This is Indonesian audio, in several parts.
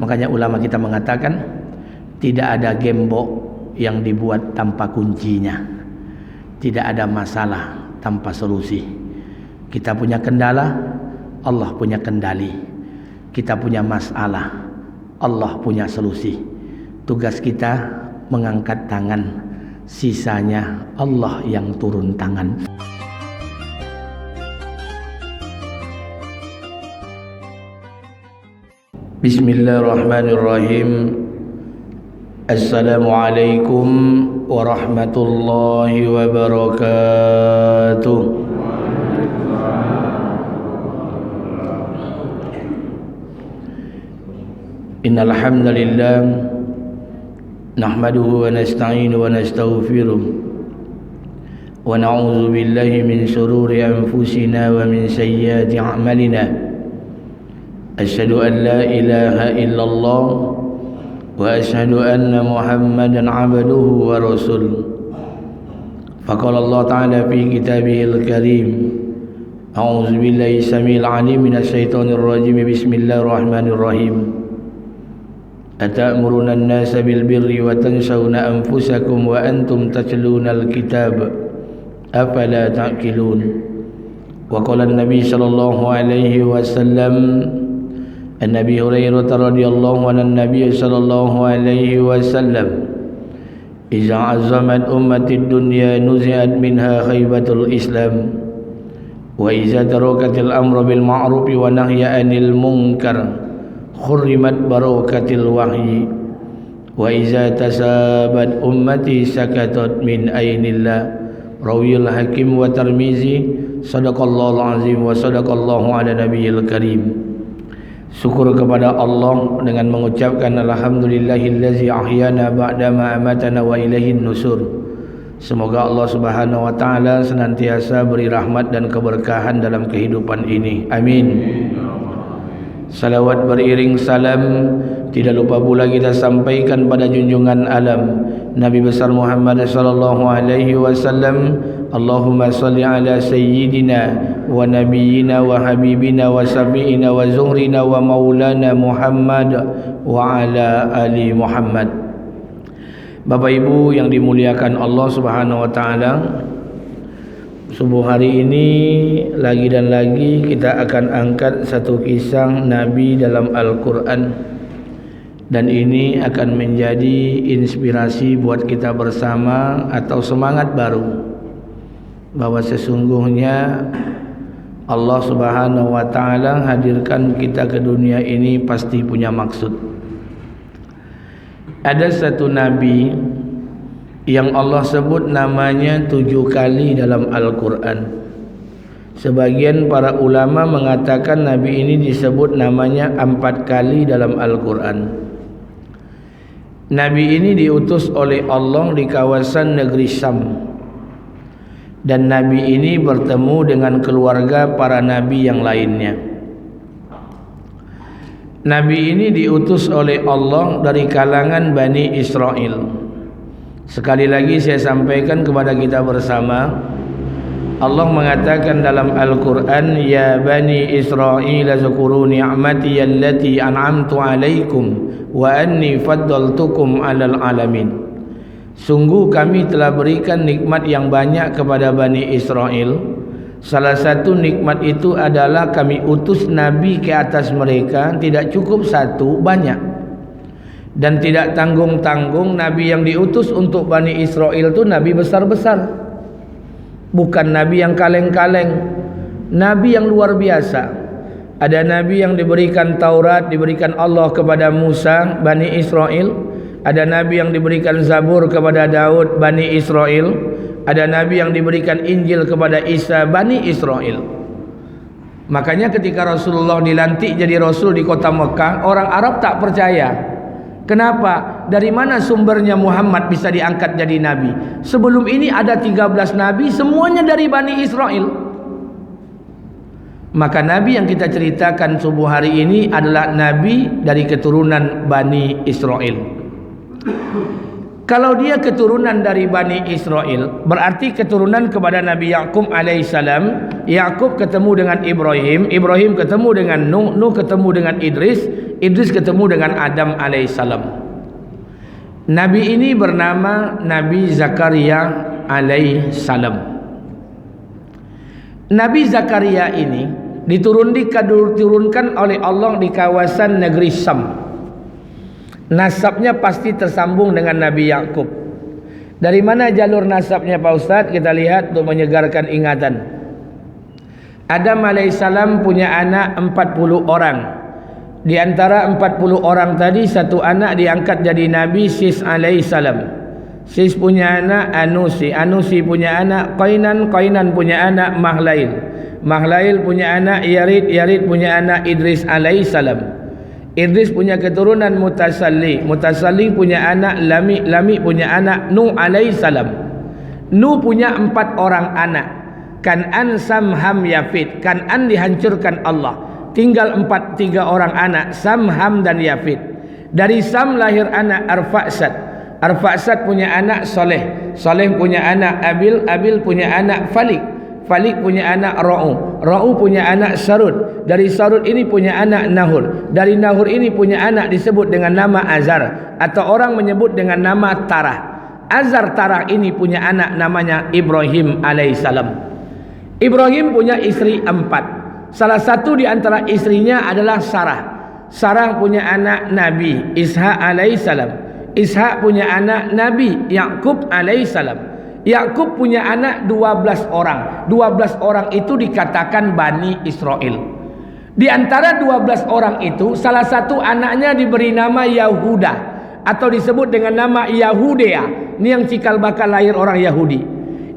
Makanya ulama kita mengatakan tidak ada gembok yang dibuat tanpa kuncinya. Tidak ada masalah tanpa solusi. Kita punya kendala, Allah punya kendali. Kita punya masalah, Allah punya solusi. Tugas kita mengangkat tangan, sisanya Allah yang turun tangan. Bismillahirrahmanirrahim. Assalamualaikum warahmatullahi wabarakatuh. Innal hamdalillah nahmaduhu wa nasta'inu wa nastaghfiruh wa na'udzu billahi min shururi anfusina wa min sayyiati a'malina. Asyhadu an la ilaha illallah wa asyhadu anna Muhammadan 'abduhu wa rasuluh. Faqala Allah Ta'ala fi kitabihil karim. A'udzu billahi samil 'alim minasy syaithanir rajim. Bismillahirrahmanirrahim. Atamuruna an-nasa bil birri wa tansawna anfusakum wa antum tatlunal kitab afala ta'qilun. Wa qala an-nabi sallallahu alaihi wasallam an Abi Hurairah radhiyallahu anhu an-nabiy sallallahu alaihi wasallam idza azamat ummatid dunya nuzi'at minha khaybatul islam wa idza tarakatil amru bil ma'ruf wa nahya 'anil munkar khurrimat barakatil wahyi wa idza tasabat ummati sakatat min ainillah. Rawiyul Hakim wa Tirmizi. Sadaqallahul azim wa sadaqallahu ala nabiyil karim. Syukur kepada Allah dengan mengucapkan alhamdulillahillazi ahyana ba'dama amatana wa ilaihin nusur. Semoga Allah Subhanahu wa taala senantiasa beri rahmat dan keberkahan dalam kehidupan ini. Amin. Salawat beriring salam tidak lupa pula kita sampaikan pada junjungan alam Nabi besar Muhammad sallallahu alaihi wasallam. Allahumma salli ala sayyidina wa nabiyyina wa habibina wa syafi'ina wa zuhrina wa maulana Muhammad wa ala ali Muhammad. Bapak Ibu yang dimuliakan Allah Subhanahu wa taala, subuh hari ini lagi dan lagi kita akan angkat satu kisah Nabi dalam Al-Quran, dan ini akan menjadi inspirasi buat kita bersama atau semangat baru bahwa sesungguhnya Allah Subhanahu wa taala hadirkan kita ke dunia ini pasti punya maksud. Ada satu nabi yang Allah sebut namanya 7 kali dalam Al-Quran. Sebagian para ulama mengatakan nabi ini disebut namanya 4 kali dalam Al-Quran. Nabi ini diutus oleh Allah di kawasan negeri Syam, dan nabi ini bertemu dengan keluarga para nabi yang lainnya. Nabi ini diutus oleh Allah dari kalangan Bani Israel. Sekali lagi saya sampaikan kepada kita bersama, Allah mengatakan dalam Al-Quran, ya Bani Israel zukuru ni'mati allati an'amtu alaikum wa anni faddaltukum alal alamin. Sungguh kami telah berikan nikmat yang banyak kepada Bani Israel. Salah satu nikmat itu adalah kami utus Nabi ke atas mereka. Tidak cukup satu, banyak. Dan tidak tanggung-tanggung. Nabi yang diutus untuk Bani Israel itu Nabi besar-besar, bukan Nabi yang kaleng-kaleng. Nabi yang luar biasa. Ada Nabi yang diberikan Taurat, diberikan Allah kepada Musa, Bani Israel. Ada Nabi yang diberikan Zabur kepada Daud, Bani Israel. Ada Nabi yang diberikan Injil kepada Isa, Bani Israel. Makanya ketika Rasulullah dilantik jadi Rasul di kota Mekah, orang Arab tak percaya. Kenapa? Dari mana sumbernya Muhammad bisa diangkat jadi Nabi? Sebelum ini ada 13 Nabi, semuanya dari Bani Israel. Maka Nabi yang kita ceritakan subuh hari ini adalah Nabi dari keturunan Bani Israel. Kalau dia keturunan dari Bani Israel, berarti keturunan kepada Nabi Yaqub alaihissalam. Yaqub ketemu dengan Ibrahim, Ibrahim ketemu dengan Nuh, Nuh ketemu dengan Idris, Idris ketemu dengan Adam alaihissalam. Nabi ini bernama Nabi Zakaria alaihissalam. Nabi Zakaria ini diturunkan oleh Allah di kawasan negeri Syam. Nasabnya pasti tersambung dengan Nabi Yaqub. Dari mana jalur nasabnya Pak Ustadz? Kita lihat untuk menyegarkan ingatan. Adam alaihissalam punya anak 40 orang. Di antara 40 orang tadi, satu anak diangkat jadi Nabi, Sis alaihissalam. Sis punya anak Anusi, Anusi punya anak Qainan, Qainan punya anak Mahlail, Mahlail punya anak Yarid, Yarid punya anak Idris alaihissalam. Idris punya keturunan Mutasalli, Mutasalli punya anak Lami, Lami punya anak Nuh alaihissalam. Nuh punya 4 orang anak, Kan'an, Sam, Ham, Yafid. Kan'an dihancurkan Allah, tinggal 3 orang anak, Sam, Ham dan Yafid. Dari Sam lahir anak Arfaksad, Arfaksad punya anak Soleh, Soleh punya anak Abil, Abil punya anak Falik, Falik punya anak Ra'u, Ra'u punya anak Sarud. Dari Sarud ini punya anak Nahur. Dari Nahur ini punya anak disebut dengan nama Azar, atau orang menyebut dengan nama Tarah. Azar Tarah ini punya anak namanya Ibrahim alaihissalam. Ibrahim punya istri 4. Salah satu di antara istrinya adalah Sarah. Sarah punya anak Nabi Ishak alaihissalam. Ishak punya anak Nabi Yaqub alaihissalam. Yaqub punya anak 12 orang. 12 orang itu dikatakan Bani Israel. Di antara 12 orang itu, salah satu anaknya diberi nama Yahuda, atau disebut dengan nama Yahudea. Ini yang cikal bakal lahir orang Yahudi.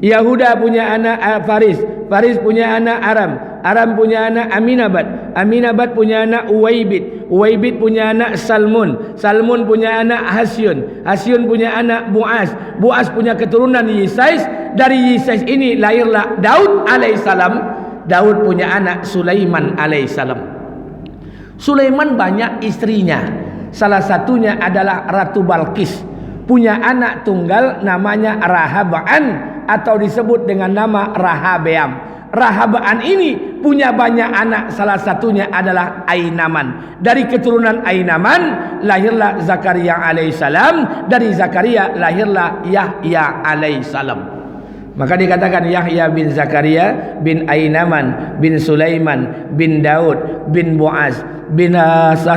Yahuda punya anak Faris, Faris punya anak Aram, Aram punya anak Aminabad, Aminabad punya anak Uwaibid, Uwaibid punya anak Salmun, Salmun punya anak Hasyun, Hasyun punya anak Bu'as, Bu'as punya keturunan Yisais. Dari Yisais ini lahirlah Daud alaihissalam. Daud punya anak Sulaiman alaihissalam. Sulaiman banyak istrinya. Salah satunya adalah Ratu Balqis. Punya anak tunggal namanya Rahabaan, atau disebut dengan nama Rahabeam. Rahabaan ini punya banyak anak, salah satunya adalah Ainaman. Dari keturunan Ainaman lahirlah Zakaria alaihissalam. Dari Zakaria lahirlah Yahya alaihissalam. Maka dikatakan Yahya bin Zakaria bin Ainaman bin Sulaiman bin Daud bin Boaz bin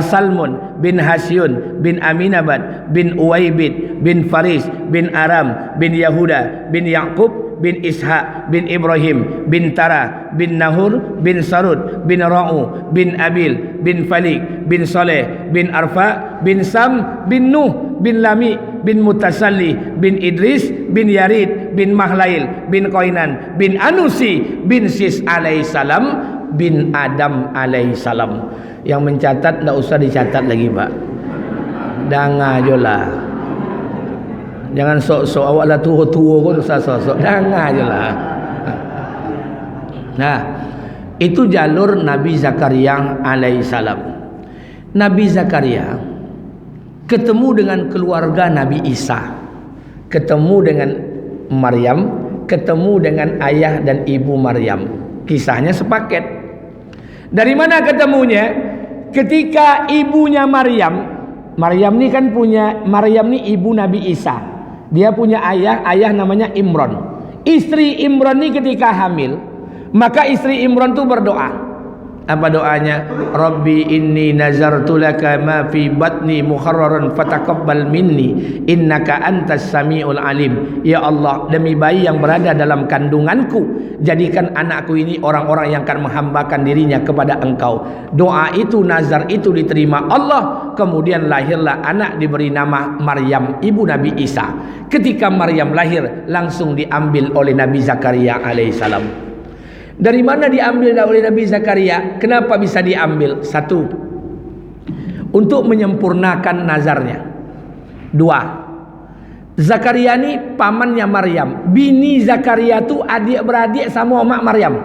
Salmun bin Hasyun bin Aminabad bin Uwaibid bin Faris bin Aram bin Yahuda bin Yaqub bin Ishak bin Ibrahim bin Tara bin Nahur bin Sarud bin Ra'u bin Abil bin Falik bin Soleh bin Arfa bin Sam bin Nuh bin Lami bin Mutasalli bin Idris bin Yarid bin Mahlail bin Qainan bin Anusi bin Sis alaihissalam bin Adam alaihissalam. Yang mencatat tidak usah dicatat lagi Pak, danga jolah. Jangan sok-sok awak lah tua-tua pun usah sok-sok, danga jolah. Nah, itu jalur Nabi Zakaria alaihissalam. Nabi Zakaria ketemu dengan keluarga Nabi Isa, ketemu dengan Maryam, ketemu dengan ayah dan ibu Maryam. Kisahnya sepaket. Dari mana ketemunya? Ketika ibunya Maryam, Maryam ni kan punya, Maryam ni ibu Nabi Isa. Dia punya ayah namanya Imran. Istri Imran ni ketika hamil, maka istri Imran tu berdoa. Apa doanya? Rabbi inni nazartu laka ma fi batni mukharraran fataqabbal minni innaka antas samiul alim. Ya Allah, demi bayi yang berada dalam kandunganku, jadikan anakku ini orang-orang yang akan menghambakan dirinya kepada Engkau. Doa itu, nazar itu diterima Allah. Kemudian lahirlah anak diberi nama Maryam, ibu Nabi Isa. Ketika Maryam lahir, langsung diambil oleh Nabi Zakaria alaihissalam. Dari mana diambil oleh Nabi Zakaria? Kenapa bisa diambil? 1, untuk menyempurnakan nazarnya. 2, Zakaria ni pamannya Maryam. Bini Zakaria tu adik-beradik sama mak Maryam.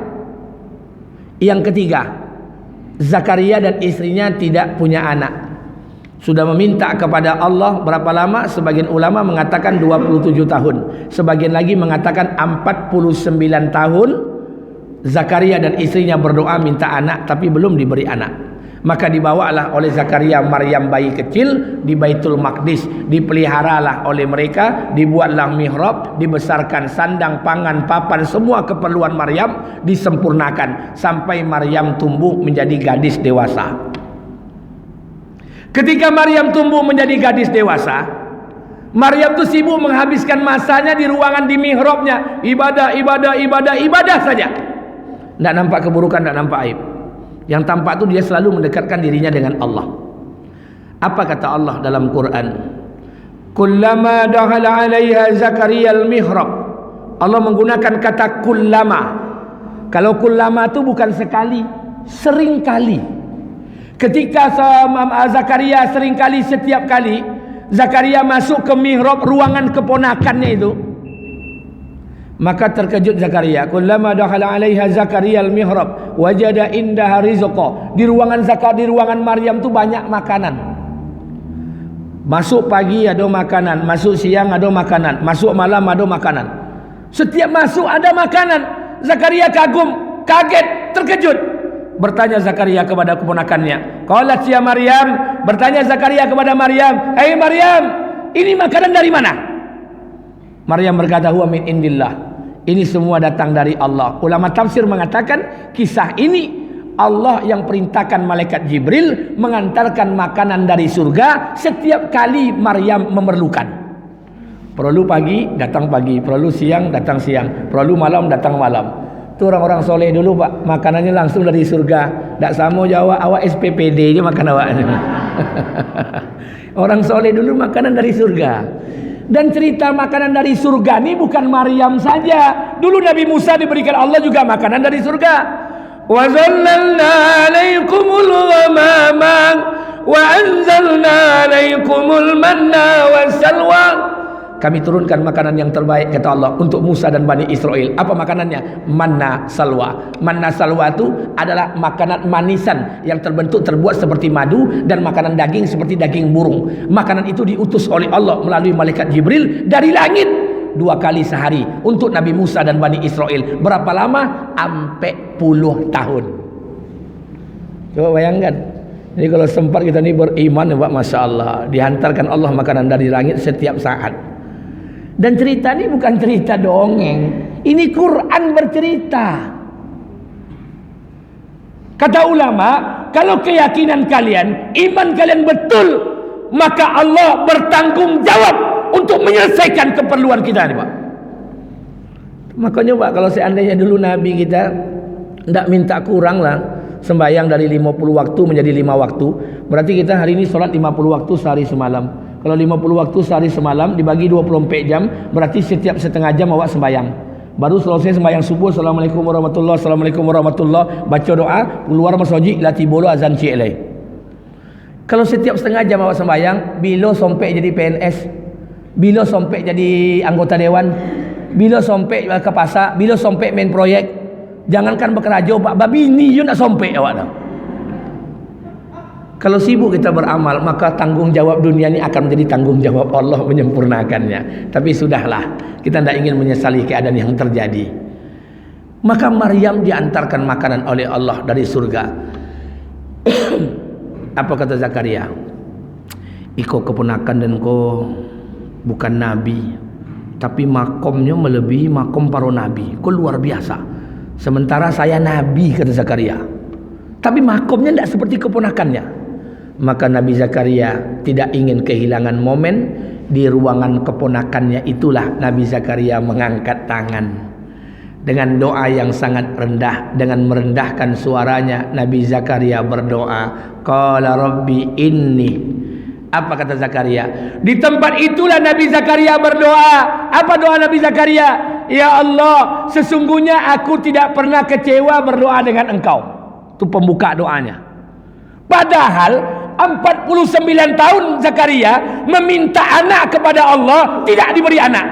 Yang ketiga, Zakaria dan istrinya tidak punya anak. Sudah meminta kepada Allah berapa lama? Sebagian ulama mengatakan 27 tahun. Sebagian lagi mengatakan 49 tahun Zakaria dan istrinya berdoa minta anak tapi belum diberi anak. Maka dibawalah oleh Zakaria Maryam bayi kecil di Baitul Maqdis, dipeliharalah oleh mereka, dibuatlah mihrab, dibesarkan sandang, pangan, papan, semua keperluan Maryam disempurnakan sampai Maryam tumbuh menjadi gadis dewasa. Ketika Maryam tumbuh menjadi gadis dewasa, Maryam itu sibuk menghabiskan masanya di ruangan di mihrabnya, ibadah saja. Tidak nampak keburukan, tidak nampak aib. Yang tampak itu dia selalu mendekatkan dirinya dengan Allah. Apa kata Allah dalam Quran? Kullama dakhala 'alaiha Zakaria al-mihrab. Allah menggunakan kata kullama. Kalau kullama itu bukan sekali, sering kali. Ketika Zakaria seringkali, setiap kali Zakaria masuk ke mihrab ruangan keponakannya itu, maka terkejut Zakaria. Kullama dakhala 'alaiha Zakaria al-mihrab wajada indaha rizqa. Di ruangan Maryam tu banyak makanan. Masuk pagi ada makanan, masuk siang ada makanan, masuk malam ada makanan. Setiap masuk ada makanan. Zakaria kagum, kaget, terkejut. Bertanya Zakaria kepada keponakannya. Qalat ya Maryam, bertanya Zakaria kepada Maryam, "Hai Maryam, ini makanan dari mana?" Maryam berkata, "Huwa min indillah." Ini semua datang dari Allah. Ulama tafsir mengatakan kisah ini Allah yang perintahkan malaikat Jibril mengantarkan makanan dari surga setiap kali Maryam memerlukan. Perlu pagi, datang pagi. Perlu siang, datang siang. Perlu malam, datang malam. Itu orang-orang soleh dulu Pak, makanannya langsung dari surga. Tak sama jawab awak SPPD je makan awak. Orang soleh dulu makanan dari surga. Dan cerita makanan dari surga ini bukan Maryam saja. Dulu Nabi Musa diberikan Allah juga makanan dari surga. Wa zallalna 'alaikumul ghamama wa anzalna 'alaikumul manna wassalwa. Kami turunkan makanan yang terbaik kata Allah untuk Musa dan Bani Israel. Apa makanannya? Manna salwa. Manna salwa itu adalah makanan manisan yang terbuat seperti madu dan makanan daging seperti daging burung. Makanan itu diutus oleh Allah melalui malaikat Jibril dari langit 2 kali sehari untuk Nabi Musa dan Bani Israel. Berapa lama? Sampai puluh tahun. Coba bayangkan. Jadi kalau sempat kita ni beriman, Masya Allah, dihantarkan Allah makanan dari langit setiap saat. Dan cerita ini bukan cerita dongeng, ini Quran bercerita. Kata ulama, kalau keyakinan kalian, iman kalian betul, maka Allah bertanggung jawab untuk menyelesaikan keperluan kita nih Pak. Makanya Pak, kalau seandainya dulu Nabi kita tidak minta kurang lah, sembahyang dari 50 waktu menjadi 5 waktu, berarti kita hari ini sholat 50 waktu sehari semalam. Kalau 50 waktu sehari semalam dibagi 24 jam, berarti setiap setengah jam awak sembahyang. Baru selesai sembahyang subuh, Assalamualaikum warahmatullahi, Assalamualaikum warahmatullahi, baca doa, keluar masjid, lati bolo azan ci'ilai. Kalau setiap setengah jam awak sembahyang, bila sampai jadi PNS, bila sampai jadi anggota dewan, bila sampai ke pasar, bila sampai main proyek, jangankan bekerja Pak, babi ini you nak sampai awak dah. Kalau sibuk kita beramal, maka tanggung jawab dunia ini akan menjadi tanggung jawab Allah menyempurnakannya. Tapi sudahlah, kita tidak ingin menyesali keadaan yang terjadi. Maka Maryam diantarkan makanan oleh Allah dari surga. Apa kata Zakaria? Iko keponakan dan ko bukan nabi, tapi makomnya melebihi makom para nabi. Kau luar biasa. Sementara saya nabi, kata Zakaria, tapi makomnya tidak seperti keponakannya. Maka Nabi Zakaria tidak ingin kehilangan momen. Di ruangan keponakannya itulah Nabi Zakaria mengangkat tangan dengan doa yang sangat rendah. Dengan merendahkan suaranya, Nabi Zakaria berdoa, qala rabbi inni. Apa kata Zakaria? Di tempat itulah Nabi Zakaria berdoa. Apa doa Nabi Zakaria? Ya Allah, sesungguhnya aku tidak pernah kecewa berdoa dengan Engkau. Itu pembuka doanya. Padahal 49 tahun Zakaria meminta anak kepada Allah, tidak diberi anak.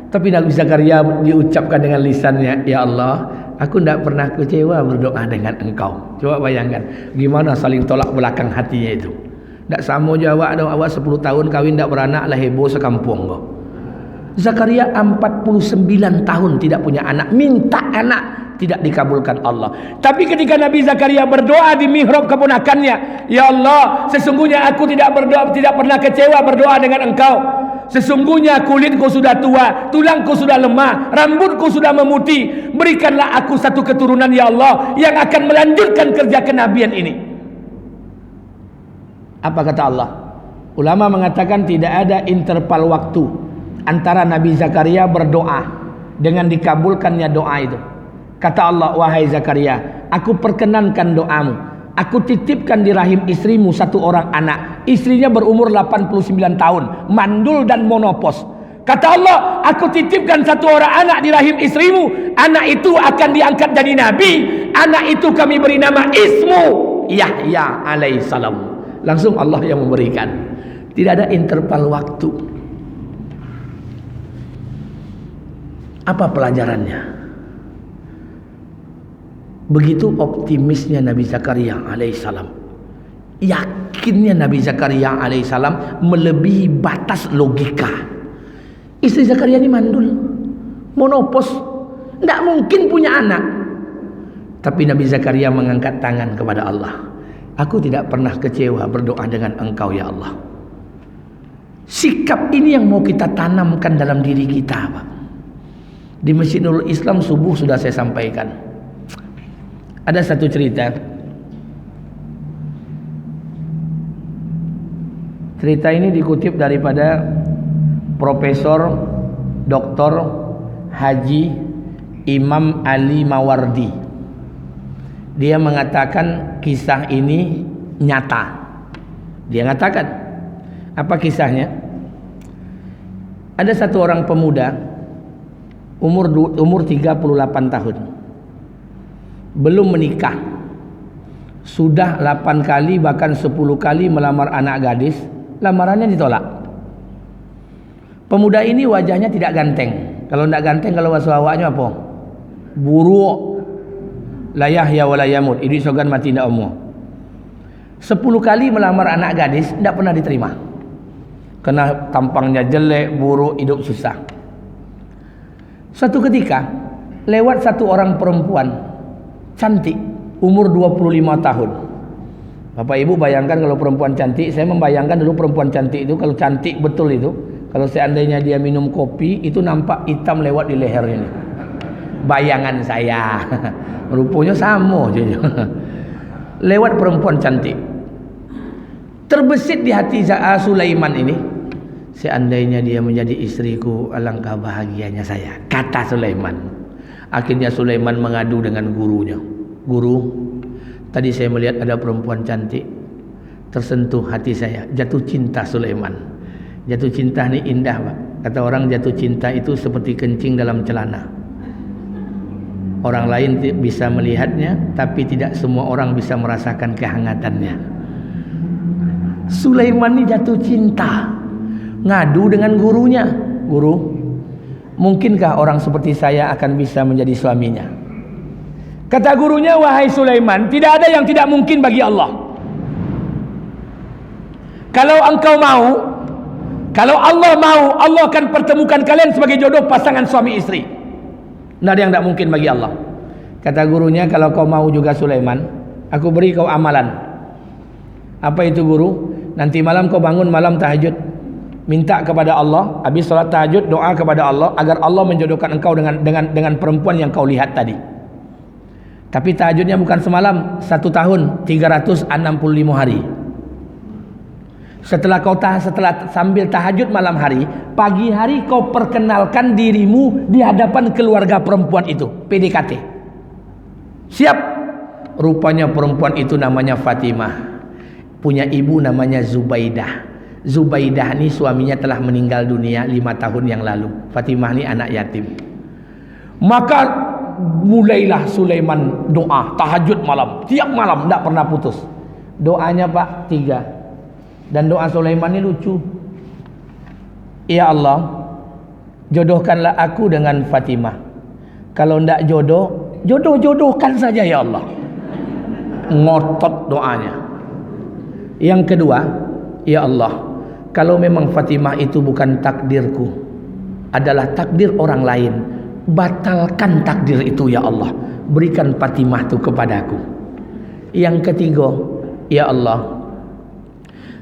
Tapi Nabi Zakaria diucapkan dengan lisannya, ya Allah, aku tidak pernah kecewa berdoa dengan Engkau. Coba bayangkan gimana saling tolak belakang hatinya itu. Tak sama je awak dah, awak 10 tahun kahwin tak beranak lah heboh sekampung kau. Zakaria 49 tahun tidak punya anak, minta anak, tidak dikabulkan Allah. Tapi ketika Nabi Zakaria berdoa di mihrab keponakannya, ya Allah, sesungguhnya aku tidak pernah kecewa berdoa dengan Engkau. Sesungguhnya kulitku sudah tua, tulangku sudah lemah, rambutku sudah memutih. Berikanlah aku satu keturunan ya Allah yang akan melanjutkan kerja kenabian ini. Apa kata Allah? Ulama mengatakan tidak ada interval waktu antara Nabi Zakaria berdoa dengan dikabulkannya doa itu. Kata Allah, wahai Zakaria, aku perkenankan doamu. Aku titipkan di rahim istrimu satu orang anak. Istrinya berumur 89 tahun, mandul dan monopos. Kata Allah, aku titipkan satu orang anak di rahim istrimu. Anak itu akan diangkat jadi nabi. Anak itu kami beri nama Ismu Yahya alaihissalam. Langsung Allah yang memberikan. Tidak ada interval waktu. Apa pelajarannya? Begitu optimisnya Nabi Zakaria alaihissalam. Yakinnya Nabi Zakaria alaihissalam melebihi batas logika. Istri Zakaria ini mandul, monopos, tidak mungkin punya anak. Tapi Nabi Zakaria mengangkat tangan kepada Allah. Aku tidak pernah kecewa berdoa dengan Engkau ya Allah. Sikap ini yang mau kita tanamkan dalam diri kita, Pak. Di Masjid Nurul Islam subuh sudah saya sampaikan. Ada satu cerita. Cerita ini dikutip daripada Profesor Dr. Haji Imam Ali Mawardi. Dia mengatakan kisah ini nyata. Dia mengatakan, apa kisahnya? Ada satu orang pemuda umur 38 tahun. Belum menikah, sudah 8 kali bahkan 10 kali melamar anak gadis, lamarannya ditolak. Pemuda ini wajahnya tidak ganteng. Kalau tidak ganteng, kalau bahasa awaknya apa? Buruk. Layah ya walayamut, ini sogan mati tidak umur. 10 kali melamar anak gadis, tidak pernah diterima. Karena tampangnya jelek, buruk, hidup susah. Suatu ketika lewat satu orang perempuan cantik, umur 25 tahun. Bapak Ibu bayangkan kalau perempuan cantik. Saya membayangkan dulu perempuan cantik itu, kalau cantik betul itu, kalau seandainya dia minum kopi, itu nampak hitam lewat di lehernya ini. Bayangan saya. Rupanya sama je. Lewat perempuan cantik. Terbesit di hati Sulaiman ini, seandainya dia menjadi istriku, alangkah bahagianya saya, kata Sulaiman. Akhirnya Sulaiman mengadu dengan gurunya. Guru, tadi saya melihat ada perempuan cantik, tersentuh hati saya, jatuh cinta Sulaiman. Jatuh cinta ni indah, Pak. Kata orang jatuh cinta itu seperti kencing dalam celana. Orang lain bisa melihatnya, tapi tidak semua orang bisa merasakan kehangatannya. Sulaiman ni jatuh cinta, ngadu dengan gurunya. Guru, mungkinkah orang seperti saya akan bisa menjadi suaminya? Kata gurunya, wahai Sulaiman, tidak ada yang tidak mungkin bagi Allah. Kalau engkau mau, kalau Allah mau, Allah akan pertemukan kalian sebagai jodoh pasangan suami istri. Tidak ada yang tidak mungkin bagi Allah. Kata gurunya, kalau kau mau juga Sulaiman, aku beri kau amalan. Apa itu guru? Nanti malam kau bangun malam tahajud, minta kepada Allah, habis salat tahajud doa kepada Allah agar Allah menjodohkan engkau dengan perempuan yang kau lihat tadi. Tapi tahajudnya bukan semalam, 1 tahun 365 hari. Setelah sambil tahajud malam hari, pagi hari kau perkenalkan dirimu di hadapan keluarga perempuan itu, PDKT. Siap? Rupanya perempuan itu namanya Fatimah, punya ibu namanya Zubaidah. Zubaidah ni suaminya telah meninggal dunia 5 tahun yang lalu. Fatimah ni anak yatim. Maka mulailah Sulaiman doa tahajud malam, tiap malam tidak pernah putus. Doanya Pak 3. Dan doa Sulaiman ni lucu. Ya Allah, jodohkanlah aku dengan Fatimah. Kalau tidak jodohkan saja ya Allah. Ngotot doanya. Yang kedua, Ya Allah, kalau memang Fatimah itu bukan takdirku, adalah takdir orang lain, batalkan takdir itu ya Allah, berikan Fatimah itu kepadaku. Yang ketiga, ya Allah,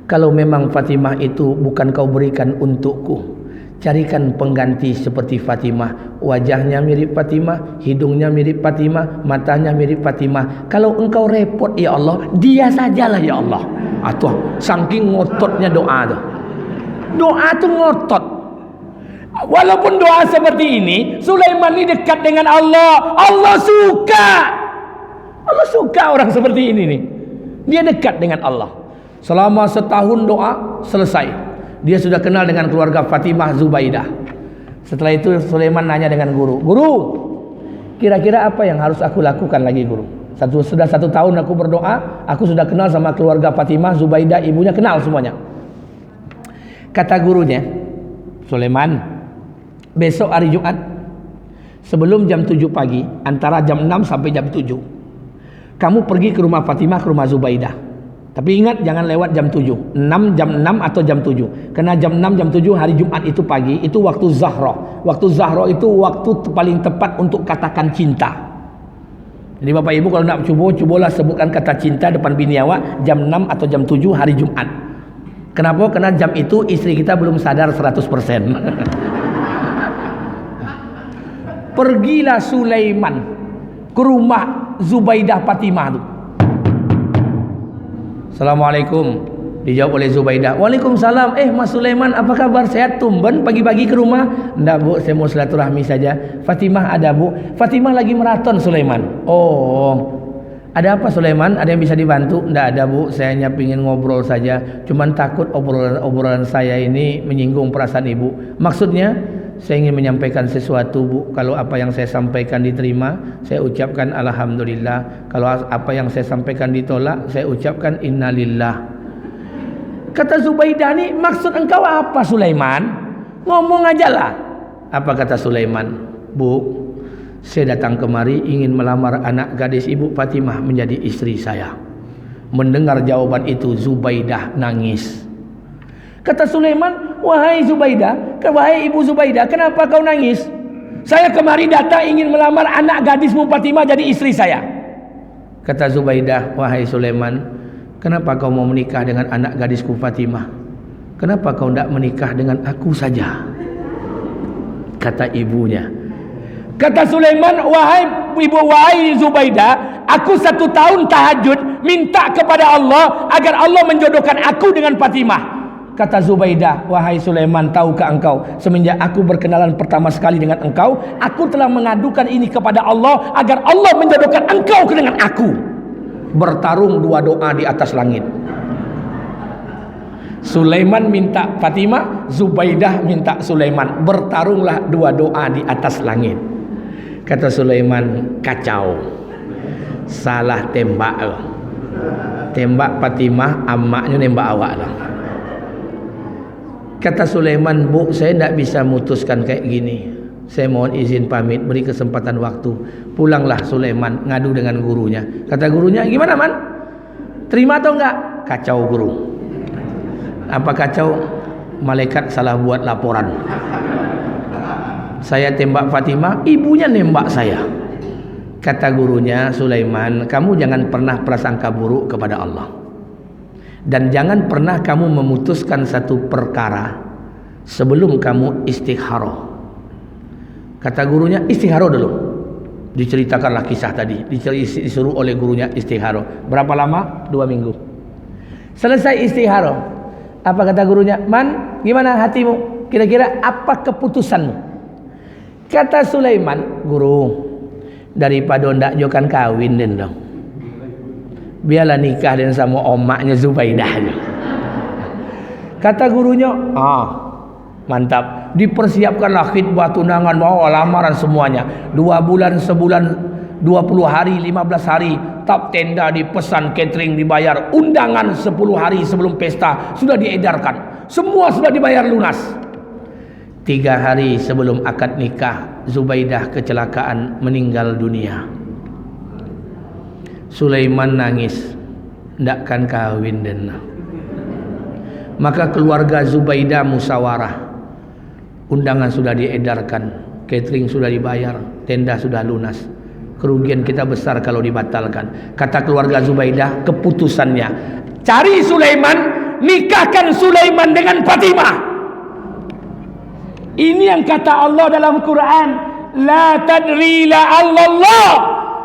kalau memang Fatimah itu bukan kau berikan untukku, carikan pengganti seperti Fatimah, wajahnya mirip Fatimah, hidungnya mirip Fatimah, matanya mirip Fatimah. Kalau engkau repot ya Allah, dia sajalah ya Allah. Atuh, saking ngototnya doa tu. Doa tu ngotot. Walaupun doa seperti ini, Sulaiman ini dekat dengan Allah. Allah suka. Allah suka orang seperti ini nih. Dia dekat dengan Allah. Selama setahun doa selesai. Dia sudah kenal dengan keluarga Fatimah Zubaidah. Setelah itu Sulaiman nanya dengan guru. Guru, kira-kira apa yang harus aku lakukan lagi guru? Sudah 1 tahun aku berdoa. Aku sudah kenal sama keluarga Fatimah Zubaidah. Ibunya kenal semuanya. Kata gurunya, Sulaiman, besok hari Jumat sebelum jam 7 pagi, antara jam 6 sampai jam 7, kamu pergi ke rumah Fatimah, ke rumah Zubaidah. Tapi ingat jangan lewat jam 7, jam 6 atau jam 7. Karena jam 6, jam 7 hari Jumat itu pagi, itu waktu Zahra. Waktu Zahra itu waktu paling tepat untuk katakan cinta. Jadi Bapak Ibu kalau nak cubalah sebutkan kata cinta depan bini awak jam 6 atau jam 7 hari Jumat. Kenapa? Karena jam itu istri kita belum sadar 100%. Pergilah Sulaiman ke rumah Zubaidah Fatimah tu. Assalamualaikum. Dijawab oleh Zubaidah. Waalaikumsalam. Mas Sulaiman, apa kabar? Sehat? Tumben pagi-pagi ke rumah? Enggak bu, saya mau silaturahmi saja. Fatimah ada bu. Fatimah lagi maraton Sulaiman. Oh, ada apa Sulaiman? Ada yang bisa dibantu? Enggak ada bu, saya hanya ingin ngobrol saja. Cuman takut obrolan saya ini menyinggung perasaan ibu. Maksudnya, saya ingin menyampaikan sesuatu bu. Kalau apa yang saya sampaikan diterima, saya ucapkan alhamdulillah. Kalau apa yang saya sampaikan ditolak, saya ucapkan innalillah. Kata Zubaidah ni, maksud engkau apa Sulaiman? Ngomong ajalah. Apa kata Sulaiman? Bu, saya datang kemari ingin melamar anak gadis ibu Fatimah menjadi istri saya. Mendengar jawaban itu Zubaidah nangis. Kata Sulaiman, wahai Zubaidah, wahai ibu Zubaidah, kenapa kau nangis? Saya kemari datang ingin melamar anak gadismu Fatimah jadi istri saya. Kata Zubaidah, wahai Sulaiman, kenapa kau mau menikah dengan anak gadisku Fatimah? Kenapa kau tidak menikah dengan aku saja? Kata ibunya. Kata Sulaiman, wahai ibu, wahai Zubaidah, aku 1 tahun tahajud minta kepada Allah agar Allah menjodohkan aku dengan Fatimah. Kata Zubaidah, wahai Sulaiman, tahukah engkau, semenjak aku berkenalan pertama sekali dengan engkau, aku telah mengadukan ini kepada Allah agar Allah menjodohkan engkau dengan aku. Bertarung 2 doa di atas langit. Sulaiman minta Fatimah, Zubaidah minta Sulaiman. Bertarunglah 2 doa di atas langit. Kata Sulaiman, kacau, salah tembak. Tembak Fatimah, amaknya nembak awak lah. Kata Sulaiman, bu, saya tidak bisa memutuskan kayak gini. Saya mohon izin pamit, beri kesempatan waktu. Pulanglah Sulaiman, ngadu dengan gurunya. Kata gurunya, gimana man? Terima atau enggak? Kacau guru. Apa kacau? Malaikat salah buat laporan. Saya tembak Fatimah, ibunya nembak saya. Kata gurunya, Sulaiman, kamu jangan pernah prasangka buruk kepada Allah. Dan jangan pernah kamu memutuskan satu perkara sebelum kamu istikharah. Kata gurunya, istikharah dulu. Diceritakanlah kisah tadi. Disuruh oleh gurunya istikharah. Berapa lama? 2 minggu. Selesai istikharah. Apa kata gurunya? Man, gimana hatimu? Kira-kira apa keputusanmu? Kata Sulaiman, guru, daripada ndak jokan kawin den dong. Biarlah nikah dengan sama omaknya Zubaidah. Kata gurunya, mantap. Dipersiapkanlah khidbah tunangan, mau lamaran semuanya. 2 bulan, sebulan, 20 hari, 15 hari. Tap tenda dipesan, catering dibayar. Undangan 10 hari sebelum pesta sudah diedarkan. Semua sudah dibayar lunas. 3 hari sebelum akad nikah, Zubaidah kecelakaan meninggal dunia. Sulaiman nangis, ndak kan kawin den. Maka keluarga Zubaidah musyawarah. Undangan sudah diedarkan, catering sudah dibayar, tenda sudah lunas. Kerugian kita besar kalau dibatalkan. Kata keluarga Zubaidah, keputusannya, cari Sulaiman, nikahkan Sulaiman dengan Fatimah. Ini yang kata Allah dalam Quran, la tadri la Allah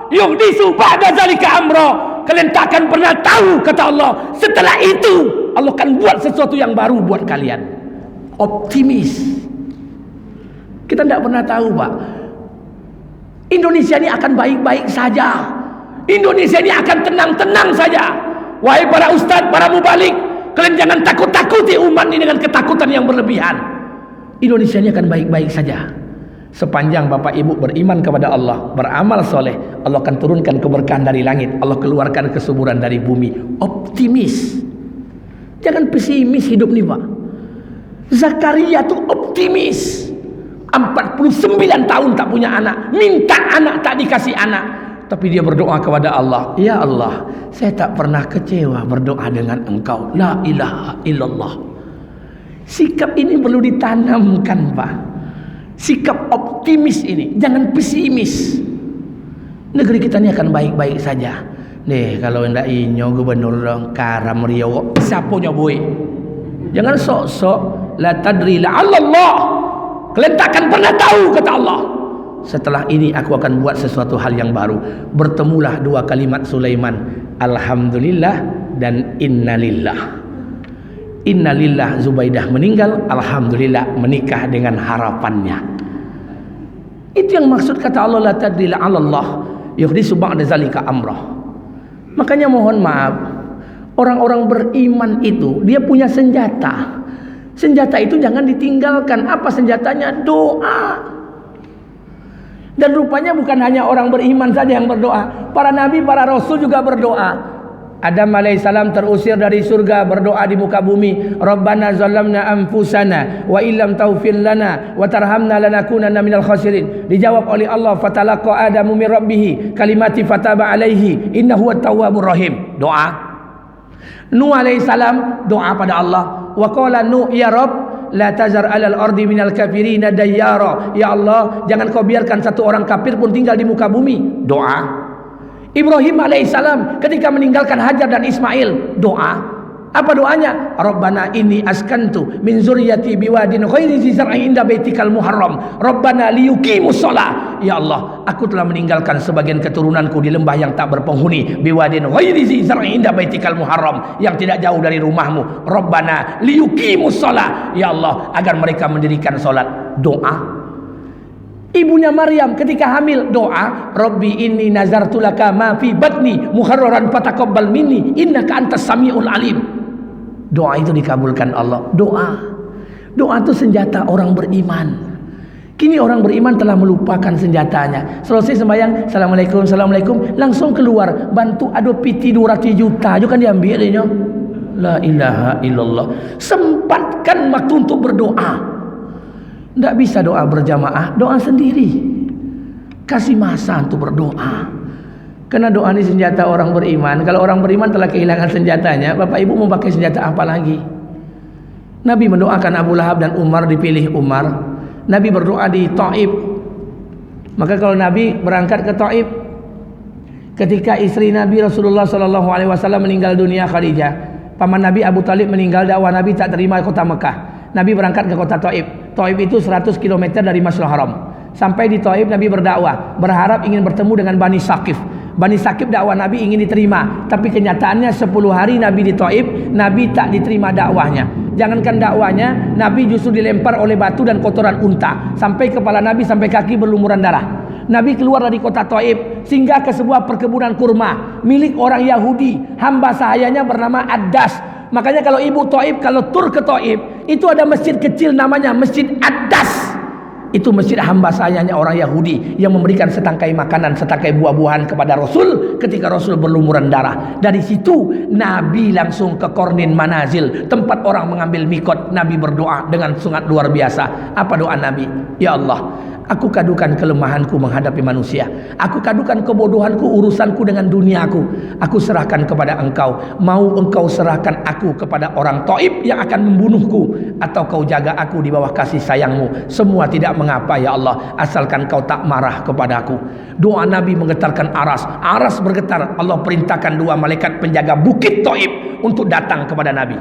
yuhdisu ba'da zalika amra. Kalian tak akan pernah tahu, kata Allah, setelah itu Allah akan buat sesuatu yang baru buat kalian. Optimis. Kita tidak pernah tahu, Pak. Indonesia ini akan baik-baik saja. Indonesia ini akan tenang-tenang saja. Wahai para ustaz, para mubalik, kalian jangan takut-takuti umat ini dengan ketakutan yang berlebihan. Indonesia ini akan baik-baik saja. Sepanjang Bapak Ibu beriman kepada Allah, beramal soleh, Allah akan turunkan keberkahan dari langit, Allah keluarkan kesuburan dari bumi. Optimis. Jangan pesimis hidup nih, Pak. Zakaria tuh optimis. 49 tahun tak punya anak, minta anak tak dikasih anak, tapi dia berdoa kepada Allah, ya Allah, saya tak pernah kecewa berdoa dengan Engkau, la ilaha illallah. Sikap ini perlu ditanamkan, Pak. Sikap optimis ini, jangan pesimis. Negeri kita ini akan baik-baik saja. Nih, kalau ndak inyo gubernur dong karam riyo, siapa nyoboi? Jangan sok-sok, la tadri la Allah. Kalian tak akan pernah tahu, kata Allah. Setelah ini aku akan buat sesuatu hal yang baru. Bertemulah dua kalimat Sulaiman, alhamdulillah dan innalillah. Innalillah, Zubaidah meninggal, alhamdulillah menikah dengan harapannya. Itu yang maksud kata Allah, la tadri la Allah yuhdisu ba'da zalika amrah. Makanya mohon maaf, orang-orang beriman itu dia punya senjata. Senjata itu jangan ditinggalkan. Apa senjatanya? Doa. Dan rupanya bukan hanya orang beriman saja yang berdoa. Para nabi, para rasul juga berdoa. Adam alaihissalam terusir dari surga, berdoa di muka bumi, Rabbana zalamna anfusana wa illam taghfir lana wa tarhamna lanakunanna minal khasirin. Dijawab oleh Allah, fatalaqa Adamu min rabbih kalimati fataba alaihi innahu at-tawwabur rahim. Doa. Nuh alaihissalam doa pada Allah, wa qala Nuh ya Rabb la tazar alal ardi minal kafirina dayyara. Ya Allah, jangan kau biarkan satu orang kafir pun tinggal di muka bumi. Doa. Ibrahim alaihissalam ketika meninggalkan Hajar dan Ismail, doa. Apa doanya? Rabbana inni askantu min zurriyyati biwadin ghairi zi zar'in inda baitikal muharram Rabbana liyuqimus shalah. Ya Allah, aku telah meninggalkan sebagian keturunanku di lembah yang tak berpenghuni, biwadin ghairi zi zar'in inda baitikal muharram, yang tidak jauh dari rumahmu. Rabbana liyuqimus shalah. Ya Allah, agar mereka mendirikan salat. Doa. Ibunya Maryam ketika hamil, doa, Rabbi inni nazartu laka ma fi batni muharraran fataqabbal minni innaka antas samiul alim. Doa itu dikabulkan Allah. Doa. Doa itu senjata orang beriman. Kini orang beriman telah melupakan senjatanya. Selesai sembahyang, assalamualaikum, assalamualaikum, langsung keluar bantu ado piti 200 juta juga kan diambil ini. La ilaha illallah. Sempatkan waktu untuk berdoa. Tidak bisa doa berjamaah, doa sendiri. Kasih masa untuk berdoa. Karena doa ini senjata orang beriman. Kalau orang beriman telah kehilangan senjatanya, Bapak Ibu mau pakai senjata apa lagi? Nabi mendoakan Abu Lahab dan Umar, dipilih Umar. Nabi berdoa di Taif. Maka kalau Nabi berangkat ke Taif, ketika istri Nabi Rasulullah SAW meninggal dunia, Khadijah, paman Nabi Abu Talib meninggal, dakwah Nabi tak terima kota Mekah. Nabi berangkat ke kota Taif. Taif itu 100 km dari Masjidil Haram. Sampai di Taif Nabi berdakwah, berharap ingin bertemu dengan Bani Saqif. Bani Saqif dakwah Nabi ingin diterima, tapi kenyataannya 10 hari Nabi di Taif, Nabi tak diterima dakwahnya. Jangankan dakwahnya, Nabi justru dilempar oleh batu dan kotoran unta, sampai kepala Nabi sampai kaki berlumuran darah. Nabi keluar dari kota Taif, singgah ke sebuah perkebunan kurma milik orang Yahudi, hamba sahayanya bernama Addas. Makanya kalau ibu Taif, kalau tur ke Taif, itu ada masjid kecil namanya Masjid Addas. Itu masjid hamba sayanya orang Yahudi yang memberikan setangkai makanan, setangkai buah-buahan kepada Rasul ketika Rasul berlumuran darah. Dari situ Nabi langsung ke Kornin Manazil, tempat orang mengambil mikot. Nabi berdoa dengan sangat luar biasa. Apa doa Nabi? Ya Allah, Aku kadukan kelemahanku menghadapi manusia. Aku kadukan kebodohanku, urusanku dengan duniaku. Aku serahkan kepada Engkau. Mau Engkau serahkan aku kepada orang Taif yang akan membunuhku, atau Kau jaga aku di bawah kasih sayang-Mu. Semua tidak mengapa ya Allah, asalkan Kau tak marah kepadaku. Doa Nabi menggetarkan Aras. Aras bergetar. Allah perintahkan 2 malaikat penjaga bukit Taif untuk datang kepada Nabi.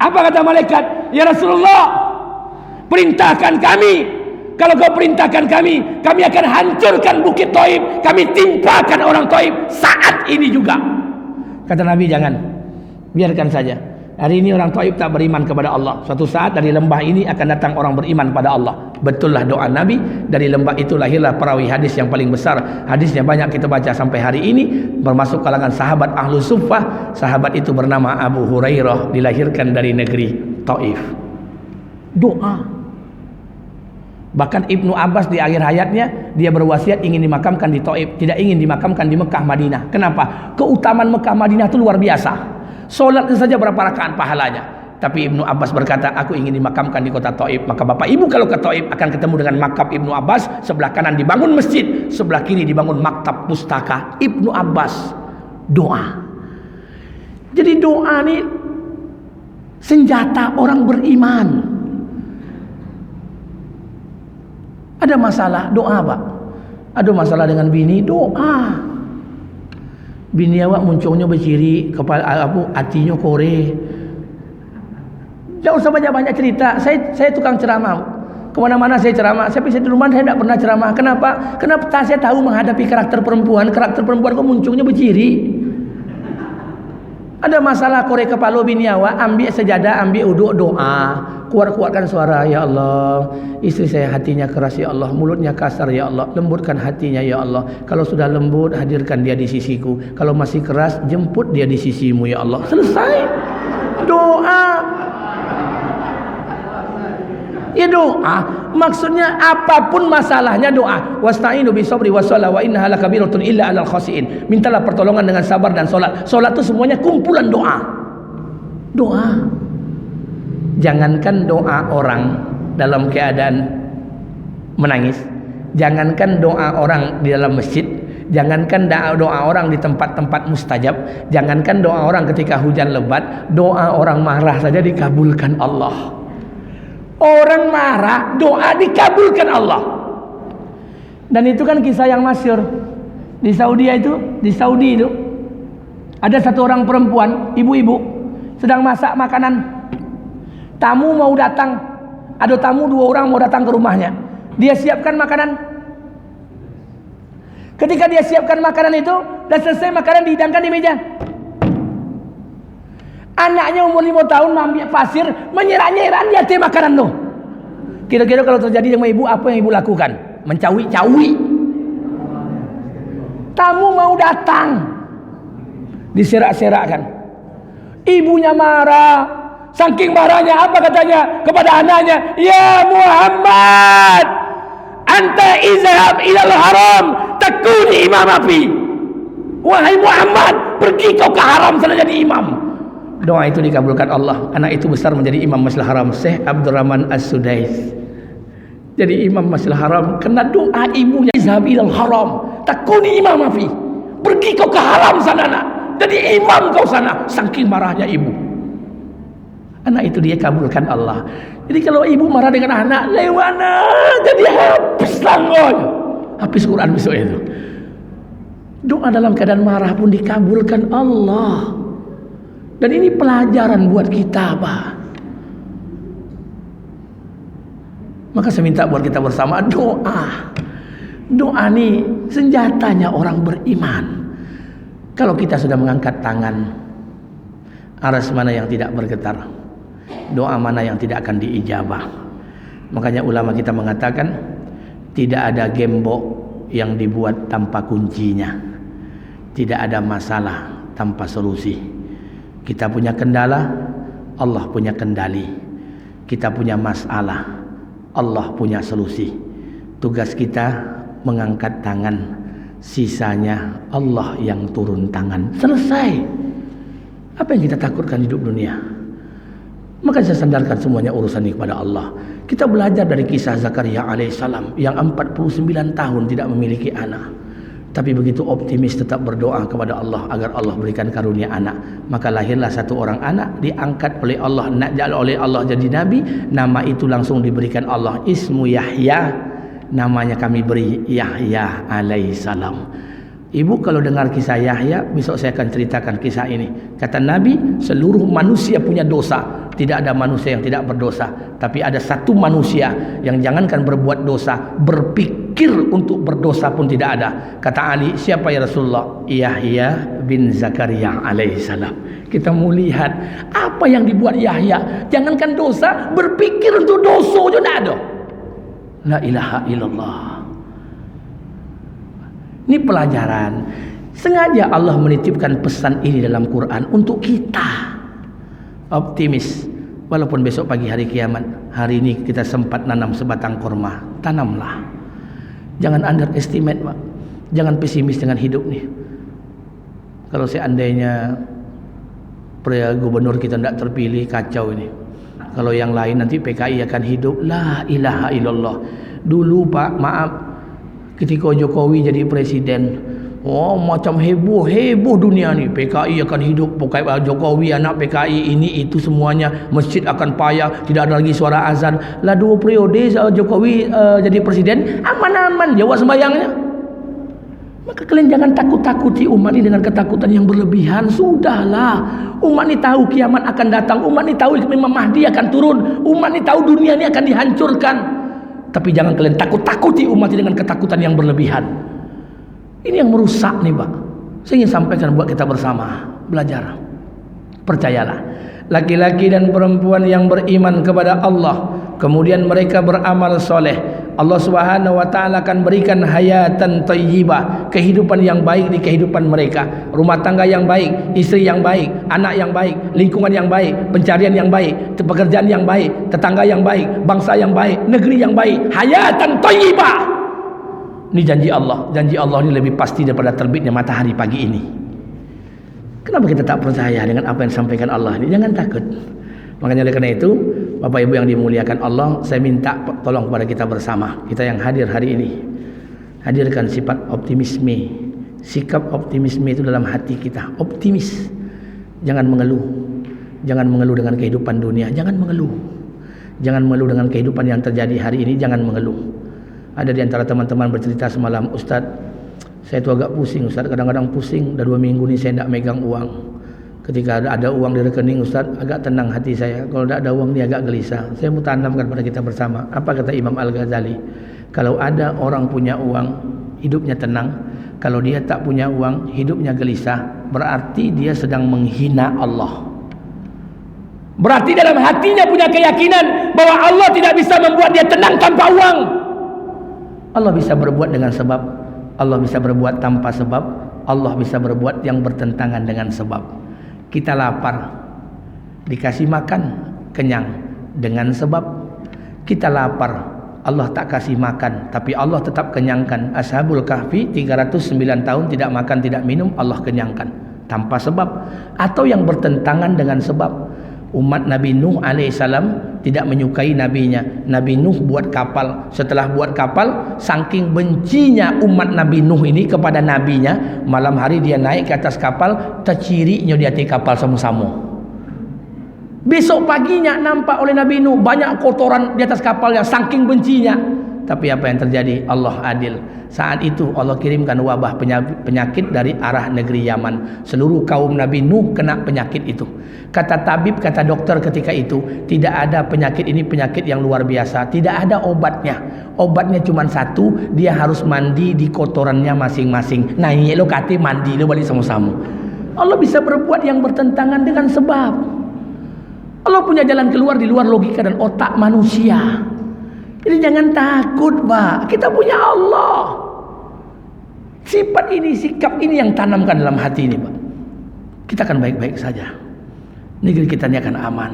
Apa kata malaikat? Ya Rasulullah, perintahkan kami. Kalau Kau perintahkan kami akan hancurkan bukit Taif. Kami timpakan orang Taif saat ini juga. Kata Nabi, jangan, biarkan saja. Hari ini orang Taif tak beriman kepada Allah. Suatu saat dari lembah ini akan datang orang beriman pada Allah. Betullah doa Nabi. Dari lembah itu lahirlah perawi hadis yang paling besar. Hadisnya banyak kita baca sampai hari ini, bermasuk kalangan sahabat Ahlus Suffah. Sahabat itu bernama Abu Hurairah, dilahirkan dari negeri Taif. Doa. Bahkan Ibnu Abbas di akhir hayatnya dia berwasiat ingin dimakamkan di Taif, tidak ingin dimakamkan di Mekah Madinah. Kenapa? Keutamaan Mekah Madinah itu luar biasa. Solat saja berapa rakaat pahalanya. Tapi Ibnu Abbas berkata, aku ingin dimakamkan di kota Taif. Maka bapak ibu kalau ke Taif akan ketemu dengan makam Ibnu Abbas. Sebelah kanan dibangun masjid, sebelah kiri dibangun maktab pustaka Ibnu Abbas. Doa. Jadi doa ini senjata orang beriman. Ada masalah, doa Pak. Ada masalah dengan bini, doa. Bini awak muncungnya berciri, kepala hatinya kore. Tidak usah banyak-banyak cerita. Saya tukang ceramah. Kemana-mana saya ceramah. Tapi saya di rumah saya tidak pernah ceramah. Kenapa? Kenapa saya tahu menghadapi karakter perempuan. Karakter perempuan kok muncungnya berciri. Ada masalah kore kepala bini awak, ambil sejadah, ambil uduk, doa. Kuat-kuatkan suara, ya Allah, istri saya hatinya keras ya Allah, mulutnya kasar ya Allah, lembutkan hatinya ya Allah. Kalau sudah lembut, hadirkan dia di sisiku. Kalau masih keras, jemput dia di sisimu ya Allah. Selesai. Doa. Ya doa. Maksudnya apapun masalahnya doa. Wasta'inu bisabri wassalah wa innaha lakabiratun illa 'alal khashiin. Mintalah pertolongan dengan sabar dan salat. Salat itu semuanya kumpulan doa. Doa. Jangankan doa orang dalam keadaan menangis, jangankan doa orang di dalam masjid, jangankan doa orang di tempat-tempat mustajab, jangankan doa orang ketika hujan lebat, doa orang marah saja dikabulkan Allah. Orang marah, doa dikabulkan Allah. Dan itu kan kisah yang masyhur di Saudi itu ada satu orang perempuan, ibu-ibu sedang masak makanan. Tamu mau datang, ada tamu 2 orang mau datang ke rumahnya. Dia siapkan makanan. Ketika dia siapkan makanan itu, dan selesai makanan dihidangkan di meja. Anaknya umur 5 tahun ambil pasir, menyerah-nyerah dia makanan tuh. Kira-kira kalau terjadi sama ibu, apa yang ibu lakukan? Mencawi-cawi. Tamu mau datang, diserak-serakkan. Ibunya marah. Saking marahnya, apa katanya kepada anaknya? Ya Muhammad, anta izhab ilal haram takuni imam api. Wahai Muhammad, pergi kau ke haram sana jadi imam. Doa itu dikabulkan Allah. Anak itu besar menjadi imam Masjidil Haram, Syekh Abdurrahman As-Sudais. Jadi imam Masjidil Haram kena doa ibunya, izhab ilal haram takuni imam api. Pergi kau ke haram sana nak, jadi imam kau sana. Saking marahnya ibu. Anak itu dia kabulkan Allah. Jadi kalau ibu marah dengan anak, lewana jadi habis langgoy. Habis Quran besok itu. Doa dalam keadaan marah pun dikabulkan Allah. Dan ini pelajaran buat kita, Pak. Maka saya minta buat kita bersama doa. Doa ini senjatanya orang beriman. Kalau kita sudah mengangkat tangan, aras mana yang tidak bergetar, doa mana yang tidak akan diijabah. Makanya ulama kita mengatakan tidak ada gembok yang dibuat tanpa kuncinya, tidak ada masalah tanpa solusi. Kita punya kendala, Allah punya kendali. Kita punya masalah, Allah punya solusi. Tugas kita mengangkat tangan, sisanya Allah yang turun tangan. Selesai. Apa yang kita takutkan hidup dunia? Maka saya sandarkan semuanya urusan ini kepada Allah. Kita belajar dari kisah Zakaria alaihissalam yang 49 tahun tidak memiliki anak, tapi begitu optimis tetap berdoa kepada Allah agar Allah berikan karunia anak. Maka lahirlah satu orang anak, diangkat oleh Allah, oleh Allah jadi nabi. Nama itu langsung diberikan Allah, ismu Yahya, namanya kami beri Yahya alaihissalam. Ibu kalau dengar kisah Yahya, besok saya akan ceritakan kisah ini. Kata Nabi, seluruh manusia punya dosa. Tidak ada manusia yang tidak berdosa. Tapi ada satu manusia yang jangankan berbuat dosa, berpikir untuk berdosa pun tidak ada. Kata Ali, siapa ya Rasulullah? Yahya bin Zakaria alaihissalam. Kita mau lihat apa yang dibuat Yahya. Jangankan dosa, berpikir untuk dosa juga tidak ada. La ilaha illallah. Ini pelajaran. Sengaja Allah menitipkan pesan ini dalam Quran untuk kita. Optimis. Walaupun besok pagi hari kiamat, hari ini kita sempat nanam sebatang kurma, tanamlah. Jangan underestimate, Pak. Jangan pesimis dengan hidup nih. Kalau seandainya gubernur kita tidak terpilih, kacau ini. Kalau yang lain nanti PKI akan hidup. La ilaha illallah. Dulu Pak, maaf, ketika Jokowi jadi presiden, oh macam heboh dunia ni. PKI akan hidup, Jokowi anak PKI, ini itu semuanya, masjid akan payah, tidak ada lagi suara azan. Lah 2 periode Jokowi jadi presiden, aman-aman jawab sembahyangnya. Maka kalian jangan takut-takuti umat ini dengan ketakutan yang berlebihan. Sudahlah, umat ini tahu kiamat akan datang, umat ini tahu Imam Mahdi akan turun, umat ini tahu dunia ini akan dihancurkan. Tapi jangan kalian takut-takuti umat ini dengan ketakutan yang berlebihan. Ini yang merusak nih Pak. Saya ingin sampaikan buat kita bersama. Belajar. Percayalah. Laki-laki dan perempuan yang beriman kepada Allah, kemudian mereka beramal soleh, Allah Subhanahu wa ta'ala akan berikan hayatan thayyibah, kehidupan yang baik di kehidupan mereka. Rumah tangga yang baik, istri yang baik, anak yang baik, lingkungan yang baik, pencarian yang baik, pekerjaan yang baik, tetangga yang baik, bangsa yang baik, negeri yang baik. Hayatan thayyibah. Ini janji Allah. Janji Allah ini lebih pasti daripada terbitnya matahari pagi ini. Kenapa kita tak percaya dengan apa yang disampaikan Allah ini? Jangan takut. Makanya oleh karena itu, Bapak Ibu yang dimuliakan Allah, saya minta tolong kepada kita bersama, kita yang hadir hari ini, hadirkan sifat optimisme, sikap optimisme itu dalam hati kita. Optimis. Jangan mengeluh. Jangan mengeluh dengan kehidupan dunia. Jangan mengeluh. Jangan mengeluh dengan kehidupan yang terjadi hari ini. Jangan mengeluh. Ada di antara teman-teman bercerita semalam, Ustaz, saya itu agak pusing Ustaz, kadang-kadang pusing, dah 2 minggu ni saya tak megang uang. Ketika ada uang di rekening Ustaz, agak tenang hati saya. Kalau tak ada uang ni agak gelisah. Saya mau tanamkan pada kita bersama. Apa kata Imam Al-Ghazali? Kalau ada orang punya uang, hidupnya tenang. Kalau dia tak punya uang, hidupnya gelisah. Berarti dia sedang menghina Allah. Berarti dalam hatinya punya keyakinan bahwa Allah tidak bisa membuat dia tenang tanpa uang. Allah bisa berbuat dengan sebab, Allah bisa berbuat tanpa sebab, Allah bisa berbuat yang bertentangan dengan sebab. Kita lapar, dikasih makan, kenyang dengan sebab. Kita lapar, Allah tak kasih makan, tapi Allah tetap kenyangkan. Ashabul Kahfi 309 tahun tidak makan, tidak minum, Allah kenyangkan tanpa sebab. Atau yang bertentangan dengan sebab. Umat Nabi Nuh alaihissalam tidak menyukai nabinya. Nabi Nuh buat kapal. Setelah buat kapal, saking bencinya umat Nabi Nuh ini kepada nabinya, malam hari dia naik ke atas kapal, tercirinya di atas kapal sama-sama. Besok paginya nampak oleh Nabi Nuh banyak kotoran di atas kapalnya, saking bencinya. Tapi apa yang terjadi? Allah adil. Saat itu Allah kirimkan wabah penyakit dari arah negeri Yaman. Seluruh kaum Nabi Nuh kena penyakit itu. Kata tabib, kata dokter ketika itu, tidak ada penyakit ini penyakit yang luar biasa. Tidak ada obatnya. Obatnya cuma satu, dia harus mandi di kotorannya masing-masing. Nah ini lo kata mandi lo balik sama-sama. Allah bisa berbuat yang bertentangan dengan sebab. Allah punya jalan keluar di luar logika dan otak manusia. Jadi jangan takut Pak, kita punya Allah. Sifat ini, sikap ini yang tanamkan dalam hati ini Pak, kita akan baik-baik saja. Negeri kita ini akan aman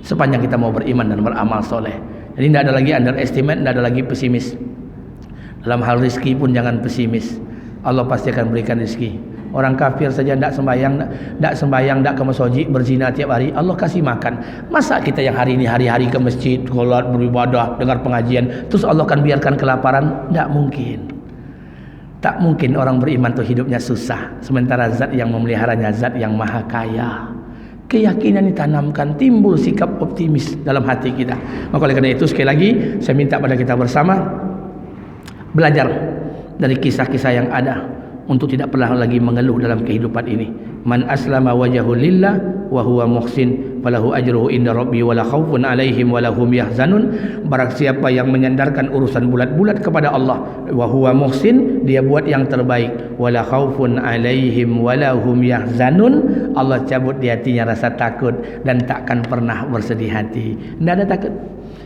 sepanjang kita mau beriman dan beramal soleh. Jadi tidak ada lagi underestimate, tidak ada lagi pesimis. Dalam hal rezeki pun jangan pesimis. Allah pasti akan berikan rezeki. Orang kafir saja tidak sembahyang, tidak ke masjid, berzina tiap hari, Allah kasih makan. Masa kita yang hari ini hari-hari ke masjid, sholat, beribadah, dengar pengajian, terus Allah akan biarkan kelaparan? Tidak mungkin. Tak mungkin orang beriman itu hidupnya susah, sementara zat yang memeliharanya zat yang maha kaya. Keyakinan ditanamkan, timbul sikap optimis dalam hati kita. Maka oleh karena itu sekali lagi saya minta pada kita bersama belajar dari kisah-kisah yang ada untuk tidak pernah lagi mengeluh dalam kehidupan ini. Man aslama wajhahu lillah wa huwa muhsin falahu ajruhu inda rabbi wala khaufun alaihim wala hum yahzanun. Barang siapa yang menyandarkan urusan bulat-bulat kepada Allah wa huwa muhsin, dia buat yang terbaik, wala khaufun alaihim wala hum yahzanun, Allah cabut di hatinya rasa takut dan takkan pernah bersedih hati. Tidak ada takut.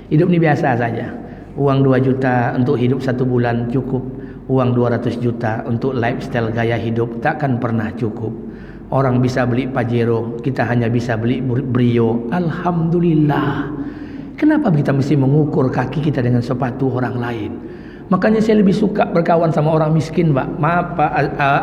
Hidup ini biasa saja. Uang 2 juta untuk hidup 1 bulan cukup. Uang 200 juta untuk lifestyle gaya hidup takkan pernah cukup. Orang bisa beli Pajero, kita hanya bisa beli Brio. Alhamdulillah. Kenapa kita mesti mengukur kaki kita dengan sepatu orang lain? Makanya saya lebih suka berkawan sama orang miskin, Pak. Maaf Pak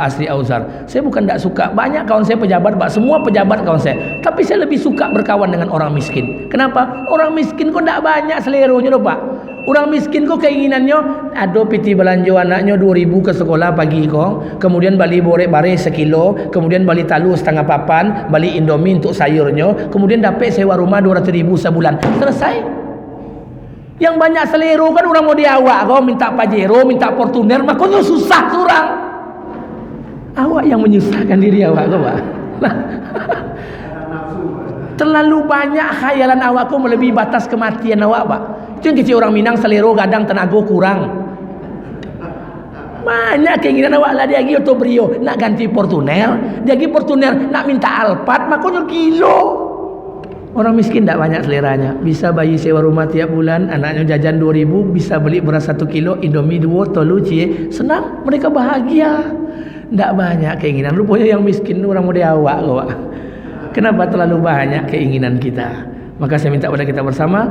Asri Auzar, saya bukan tak suka. Banyak kawan saya pejabat, Pak. Semua pejabat kawan saya. Tapi saya lebih suka berkawan dengan orang miskin. Kenapa? Orang miskin kok tak banyak seleronya loh, Pak. Orang miskin kok keinginannya ada piti belanja anaknya 2.000 ke sekolah pagi kok, kemudian beli borek bare 1 kilo, kemudian beli talu setengah papan, beli indomie untuk sayurnya, kemudian dapat sewa rumah 200.000 sebulan. Selesai. Yang banyak selero kan orang mau diawak kau minta Pajero, minta Fortuner, makanya susah surang. Awak yang menyusahkan diri awak kau, Pak. Terlalu banyak khayalan awak kau melebihi batas kematian awak, Pak. Itu yang kecil orang Minang selero kadang tenaga kurang. Banyak keinginan awak lah, dia pergi auto Brio nak ganti Fortuner, dia pergi Fortuner nak minta Alphard, makanya kilo. Orang miskin tak banyak seleranya. Bisa bayi sewa rumah tiap bulan, anaknya jajan 2.000, bisa beli beras 1 kilo, Indomie 2, tolu cie, senang, mereka bahagia. Tak banyak keinginan. Rupanya yang miskin itu orang muda awak, Pak. Kenapa terlalu banyak keinginan kita? Maka saya minta pada kita bersama,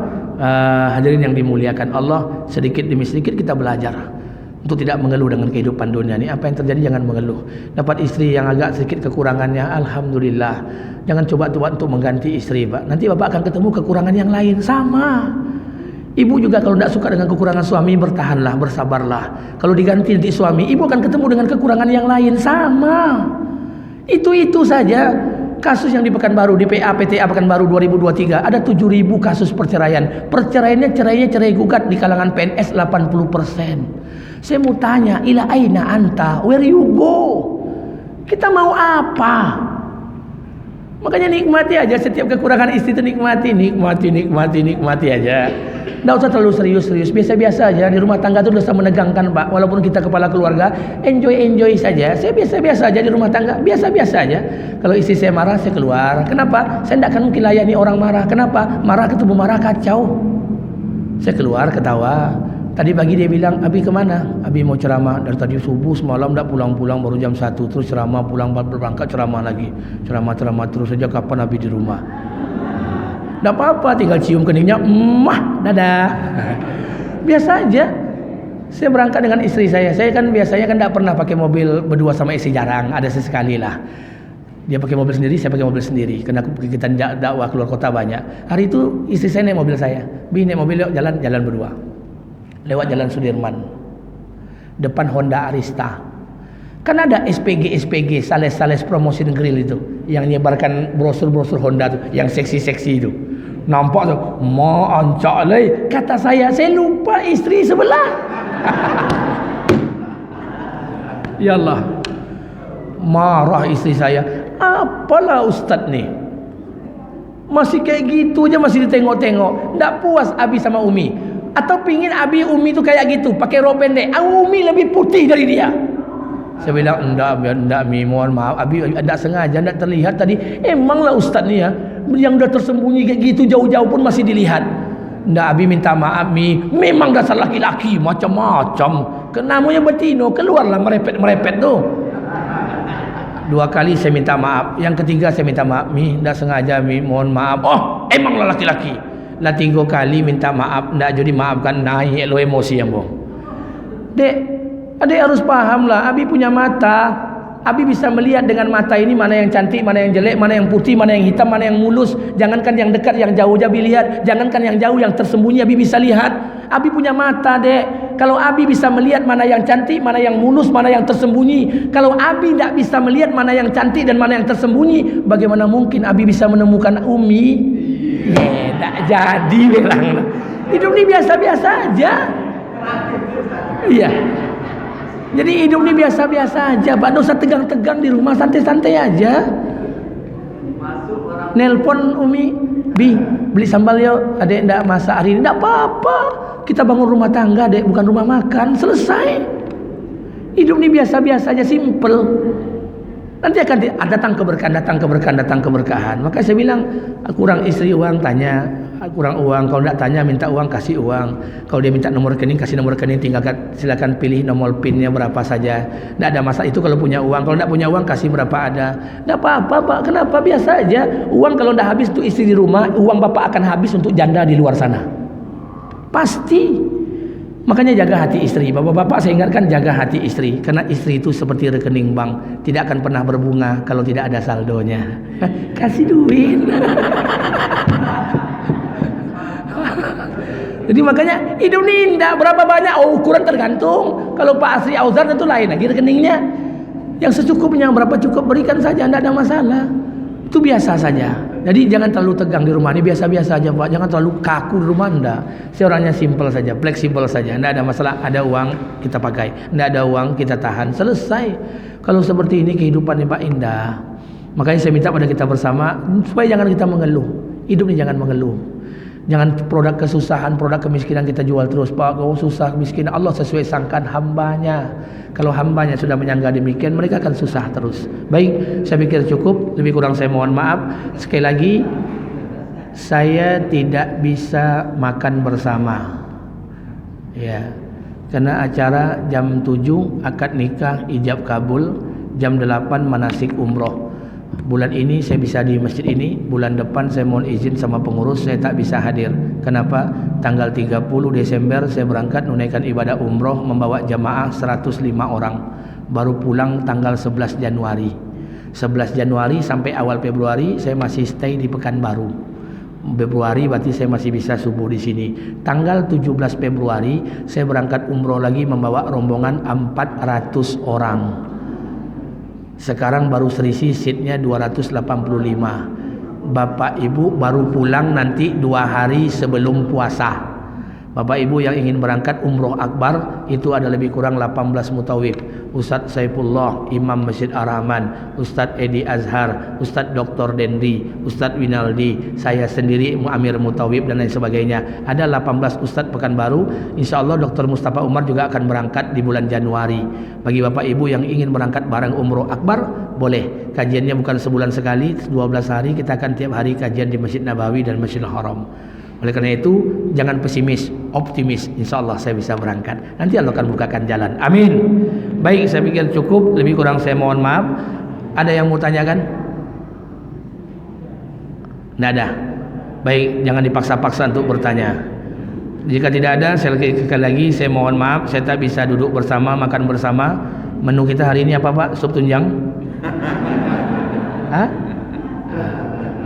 hadirin yang dimuliakan Allah, sedikit demi sedikit kita belajar untuk tidak mengeluh dengan kehidupan dunia ini. Apa yang terjadi jangan mengeluh. Dapat istri yang agak sedikit kekurangannya, alhamdulillah. Jangan coba-coba untuk mengganti istri, Pak. Nanti Bapak akan ketemu kekurangan yang lain. Sama. Ibu juga kalau tidak suka dengan kekurangan suami, bertahanlah, bersabarlah. Kalau diganti nanti suami, ibu akan ketemu dengan kekurangan yang lain. Sama. Itu saja. Kasus yang di Pekanbaru, di PTA Pekanbaru 2023, ada 7.000 kasus perceraian. Perceraiannya cerai gugat di kalangan PNS 80%. Saya mau tanya, ila aina anta, where you go? Kita mau apa? Makanya nikmati aja setiap kekurangan istri itu, nikmati aja. Tidak usah terlalu serius, biasa-biasa aja. Di rumah tangga itu sudah menegangkan, Pak. Walaupun kita kepala keluarga, enjoy saja. Saya biasa-biasa aja di rumah tangga, biasa-biasa aja. Kalau istri saya marah, saya keluar. Kenapa? Saya tidak akan mungkin layani orang marah. Kenapa? Marah ketemu marah kacau. Saya keluar ketawa. Tadi pagi dia bilang, Abi kemana? Abi mau ceramah. Dari tadi subuh semalam tidak pulang-pulang, baru jam 1. Terus ceramah, pulang berangkat ceramah lagi. Ceramah terus saja, kapan Abi di rumah? Tidak apa-apa, tinggal cium keningnya, dadah. Biasa aja. Saya berangkat dengan istri saya. Saya kan biasanya kan tidak pernah pakai mobil berdua sama istri, jarang. Ada sesekali lah. Dia pakai mobil sendiri, saya pakai mobil sendiri. Karena kita dakwah keluar kota banyak. Hari itu istri saya naik mobil saya. Bi naik mobil, jalan berdua. Lewat Jalan Sudirman, depan Honda Arista. Kan ada SPG, sales promotion grill itu, yang nyebarkan brosur Honda tuh, yang seksi itu. Nampak tuh, ancak leh. Kata saya lupa istri sebelah. Ya Allah, marah istri saya. Apalah Ustaz nih, masih kayak gitu aja, masih ditengok-tengok. Nggak puas Abi sama Umi. Atau pingin Abi Umi tu kayak gitu, pakai rok pendek. Umi lebih putih dari dia. Saya bilang, enggak Mi, mohon maaf. Abi enggak sengaja, enggak terlihat tadi. Emanglah Ustaz ni ya, yang dah tersembunyi kayak gitu jauh-jauh pun masih dilihat. Enggak, Abi minta maaf Mi. Memang dasar laki-laki macam-macam. Namanya betino, keluarlah merepet tu. 2 kali saya minta maaf. Yang ketiga saya minta maaf Mi, enggak sengaja Mi, mohon maaf. Oh, emanglah laki-laki. Lah 3 kali minta maaf, ndak jadi maafkan, naik lo emosi yang boh. Dek, adik harus paham lah, Abi punya mata, Abi bisa melihat dengan mata ini mana yang cantik, mana yang jelek, mana yang putih, mana yang hitam, mana yang mulus. Jangankan yang dekat, yang jauh Abi lihat. Jangankan yang jauh, yang tersembunyi Abi bisa lihat. Abi punya mata, Dek. Kalau Abi bisa melihat mana yang cantik, mana yang mulus, mana yang tersembunyi. Kalau Abi tidak bisa melihat mana yang cantik dan mana yang tersembunyi, bagaimana mungkin Abi bisa menemukan Umi? Tak jadi bilang. Hidup ini biasa-biasa aja. Iya. Jadi hidup ini biasa-biasa aja, Pak. Dosa tegang-tegang di rumah, santai-santai aja. Nelpon Umi, Bi, beli sambal yuk. Adek ndak masak hari ini? Ndak apa-apa. Kita bangun rumah tangga, Dek, bukan rumah makan. Selesai. Hidup ini biasa-biasa aja, simple. Nanti akan datang keberkahan. Maka saya bilang, kurang istri uang, tanya. Kurang uang, kalau tidak tanya minta uang, kasih uang. Kalau dia minta nomor rekening, kasih nomor rekening, tinggal silakan pilih nomor pinnya berapa saja. Tidak ada masalah itu kalau punya uang. Kalau tidak punya uang, kasih berapa ada. Tidak apa-apa, Pak. Kenapa? Biasa aja. Uang kalau tidak habis untuk istri di rumah, uang Bapak akan habis untuk janda di luar sana. Pasti. Makanya jaga hati istri. Bapak-bapak saya ingatkan, jaga hati istri. Karena istri itu seperti rekening bank, tidak akan pernah berbunga kalau tidak ada saldonya. Kasih duit. Jadi makanya hidup ini tidak berapa banyak, ukuran tergantung. Kalau Pak Asri Auzar itu lain lagi rekeningnya. Yang secukupnya, berapa cukup berikan saja, tidak ada masalah. Itu biasa saja. Jadi jangan terlalu tegang di rumah ini, biasa-biasa aja, Pak. Jangan terlalu kaku di rumah Anda. Saya orangnya simple saja, fleksibel saja. Tidak ada masalah. Ada uang kita pakai, tidak ada uang kita tahan. Selesai. Kalau seperti ini kehidupannya Pak indah. Makanya saya minta pada kita bersama supaya jangan kita mengeluh. Hidup ini jangan mengeluh. Jangan produk kesusahan, produk kemiskinan kita jual terus. Pak, kau susah, miskin. Allah sesuai sangkaan hambanya. Kalau hambanya sudah menyangka demikian, mereka akan susah terus. Baik, saya pikir cukup. Lebih kurang saya mohon maaf. Sekali lagi, saya tidak bisa makan bersama. Ya, karena acara jam 7 akad nikah, ijab kabul, jam 8 manasik umroh. Bulan ini saya bisa di masjid ini, bulan depan saya mohon izin sama pengurus, saya tak bisa hadir. Kenapa? Tanggal 30 Desember saya berangkat menunaikan ibadah umroh membawa jamaah 105 orang. Baru pulang tanggal 11 Januari. 11 Januari sampai awal Februari saya masih stay di Pekanbaru. Februari berarti saya masih bisa subuh di sini. Tanggal 17 Februari saya berangkat umroh lagi membawa rombongan 400 orang. Sekarang baru serisi seatnya 285. Bapak Ibu baru pulang nanti 2 hari sebelum puasa. Bapak Ibu yang ingin berangkat umroh akbar itu ada lebih kurang 18 mutawif. Ustadz Saifullah, Imam Masjid Ar-Rahman, Ustadz Edi Azhar, Ustadz Dr. Dendi, Ustadz Winaldi, saya sendiri Amir Mutawif dan lain sebagainya. Ada 18 Ustadz Pekanbaru. Insya Allah Dr. Mustafa Umar juga akan berangkat di bulan Januari. Bagi Bapak Ibu yang ingin berangkat bareng umroh akbar, boleh. Kajiannya bukan sebulan sekali, 12 hari. Kita akan tiap hari kajian di Masjid Nabawi dan Masjidil Haram. Oleh karena itu jangan pesimis, optimis. Insya Allah saya bisa berangkat. Nanti Allah akan bukakan jalan. Amin. Baik, saya pikir cukup. Lebih kurang saya mohon maaf. Ada yang mau tanyakan? Tidak ada. Baik, jangan dipaksa-paksa untuk bertanya. Jika tidak ada, sekali lagi saya mohon maaf. Saya tak bisa duduk bersama, makan bersama. Menu kita hari ini apa, Pak? Sup tunjang? Hah?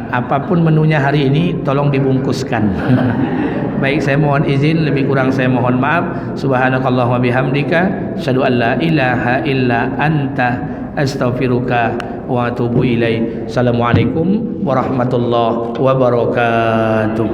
Apapun menunya hari ini tolong dibungkuskan. Baik, saya mohon izin, lebih kurang saya mohon maaf. Subhanakallahumma bihamdika asyhadu an la ilaha illa anta astaghfiruka wa atubu ilaik. Assalamualaikum warahmatullahi wabarakatuh.